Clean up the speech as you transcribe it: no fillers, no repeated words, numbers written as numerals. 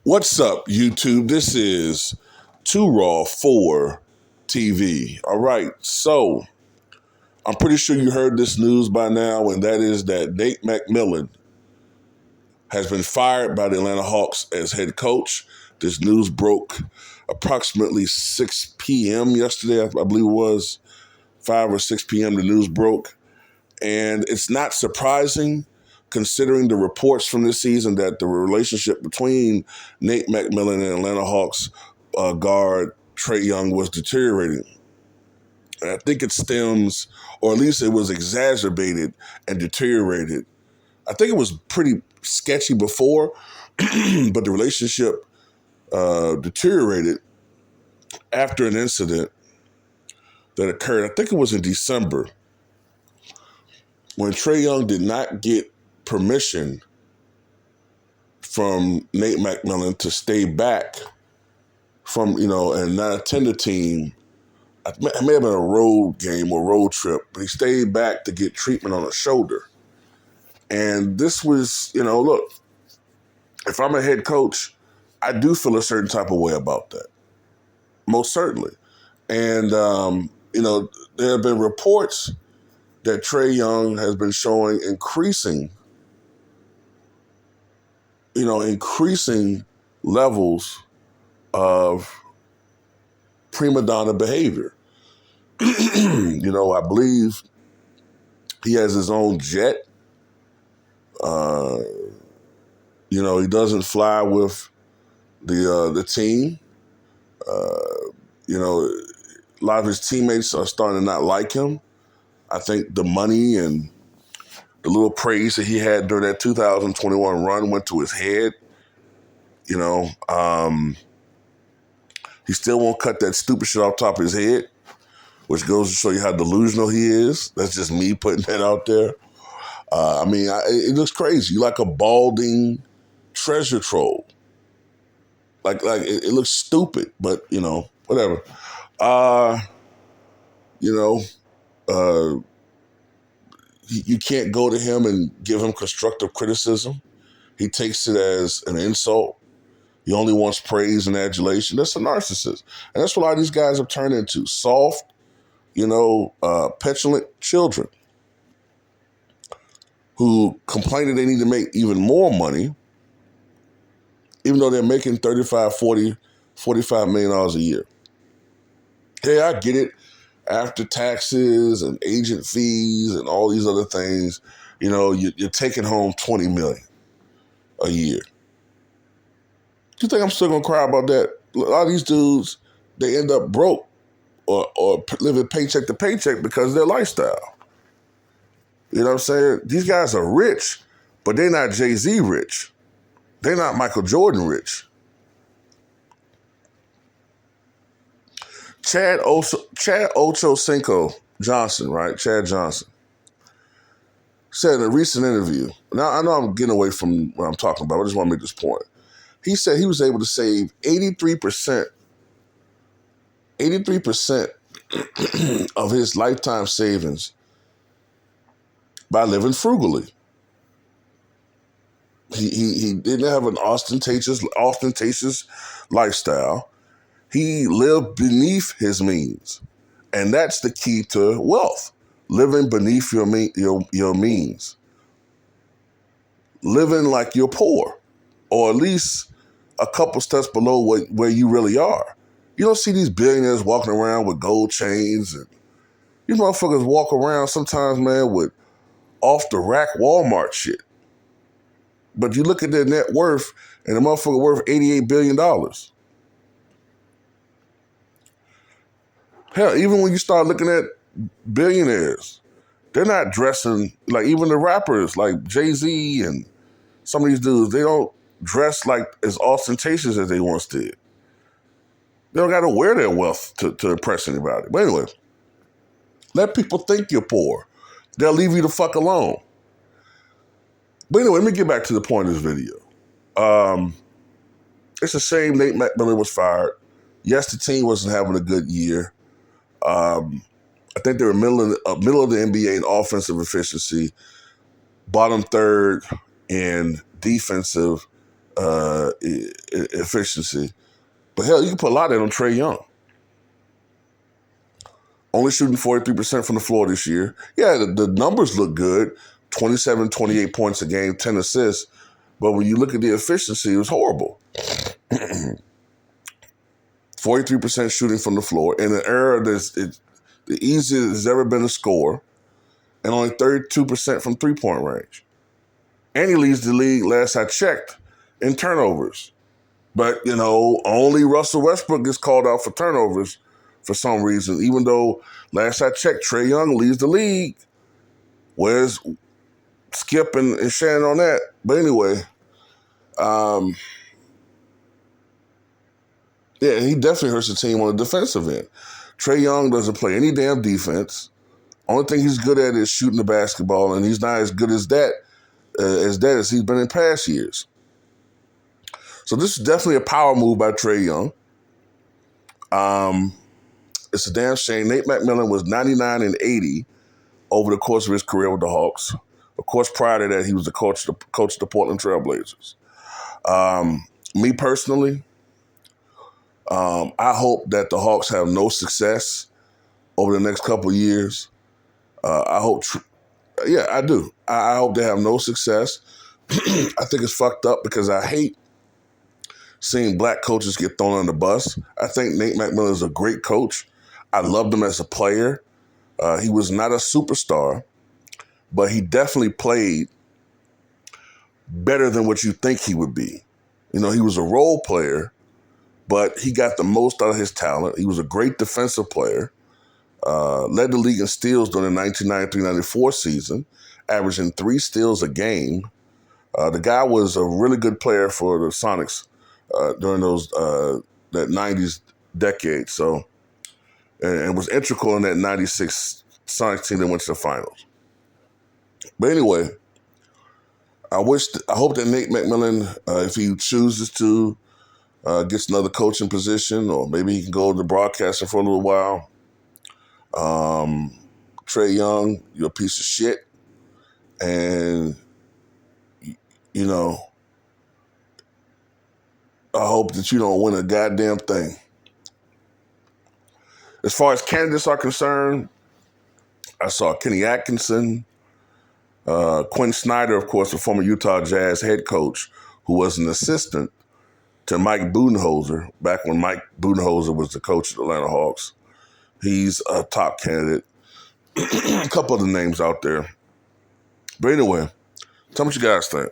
What's up, YouTube? This is Too Raw for TV. All right, so I'm pretty sure you heard this news by now, and that is that Nate Mcmillan has been fired by the Atlanta Hawks as head coach. This news broke approximately 6 p.m. yesterday, I believe it was 5 or 6 p.m. the news broke. And it's not surprising considering the reports from this season that the relationship between Nate McMillan and Atlanta Hawks guard Trae Young was deteriorating. And I think it stems, or at least it was exacerbated and deteriorated. I think it was pretty sketchy before, but the relationship deteriorated after an incident that occurred. I think it was in December when Trae Young did not get permission from Nate McMillan to stay back from, and not attend the team. It may have been a road game or road trip, but he stayed back to get treatment on a shoulder. And this was, look, if I'm a head coach, I do feel a certain type of way about that. Most certainly. And, there have been reports that Trae Young has been showing increasing levels of prima donna behavior. I believe he has his own jet. He doesn't fly with the team. A lot of his teammates are starting to not like him. I think the money and the little praise that he had during that 2021 run went to his head. He still won't cut that stupid shit off top of his head, which goes to show you how delusional he is. That's just me putting that out there. It looks crazy. You're like a balding treasure troll. It looks stupid, but whatever. You can't go to him and give him constructive criticism. He takes it as an insult. He only wants praise and adulation. That's a narcissist. And that's what a lot of these guys have turned into. Soft, petulant children who complain that they need to make even more money, even though they're making $35, $40, $45 million a year. Hey, I get it. After taxes and agent fees and all these other things, you're taking home $20 million a year. Do you think I'm still gonna cry about that? A lot of these dudes, they end up broke or living paycheck to paycheck because of their lifestyle. You know what I'm saying? These guys are rich, but they're not Jay-Z rich. They're not Michael Jordan rich. Chad Ochocinco Johnson, right? Chad Johnson, said in a recent interview, now I know I'm getting away from what I'm talking about, I just want to make this point. He said he was able to save 83% of his lifetime savings by living frugally. He didn't have an ostentatious lifestyle. He lived beneath his means. And that's the key to wealth, living beneath your means. Living like you're poor, or at least a couple steps below where you really are. You don't see these billionaires walking around with gold chains, and these motherfuckers walk around sometimes, man, with off-the-rack Walmart shit. But you look at their net worth, and the motherfucker worth $88 billion. Hell, even when you start looking at billionaires, they're not dressing like, even the rappers like Jay-Z and some of these dudes, they don't dress like as ostentatious as they once did. They don't got to wear their wealth to impress anybody. But anyway, let people think you're poor. They'll leave you the fuck alone. But anyway, let me get back to the point of this video. It's a shame Nate McMillan was fired. Yes, the team wasn't having a good year. I think they were middle of the NBA in offensive efficiency, bottom third in defensive efficiency. But hell, you can put a lot of that on Trae Young. Only shooting 43% from the floor this year. Yeah, the numbers look good. 27, 28 points a game, 10 assists. But when you look at the efficiency, it was horrible. 43% shooting from the floor in an era that's the easiest has ever been to score, and only 32% from three-point range. And he leads the league, last I checked, in turnovers. But, only Russell Westbrook gets called out for turnovers for some reason, even though last I checked, Trae Young leads the league. Where's Skip and Shannon on that? But anyway, yeah, he definitely hurts the team on the defensive end. Trae Young doesn't play any damn defense. Only thing he's good at is shooting the basketball, and he's not as good as that as he's been in past years. So this is definitely a power move by Trae Young. It's a damn shame. Nate McMillan was 99 and 80 over the course of his career with the Hawks. Of course, prior to that, he was the coach of the Portland Trail Blazers. Me personally, I hope that the Hawks have no success over the next couple of years. I hope, I do. I hope they have no success. I think it's fucked up because I hate seeing black coaches get thrown on the bus. I think Nate McMillan is a great coach. I loved him as a player. He was not a superstar, but he definitely played better than what you think he would be. He was a role player, but he got the most out of his talent. He was a great defensive player. Led the league in steals during the 1993-94 season, averaging 3 steals a game. The guy was a really good player for the Sonics during that 90s decade. So, and was integral in that 96 Sonics team that went to the finals. But anyway, I hope that Nate McMillan, if he chooses to, gets another coaching position, or maybe he can go to broadcasting for a little while. Trae Young, you're a piece of shit. And, I hope that you don't win a goddamn thing. As far as candidates are concerned, I saw Kenny Atkinson, Quinn Snyder, of course, the former Utah Jazz head coach, who was an assistant to Mike Budenholzer back when Mike Budenholzer was the coach of the Atlanta Hawks. He's a top candidate. A couple other names out there. But anyway, tell me what you guys think.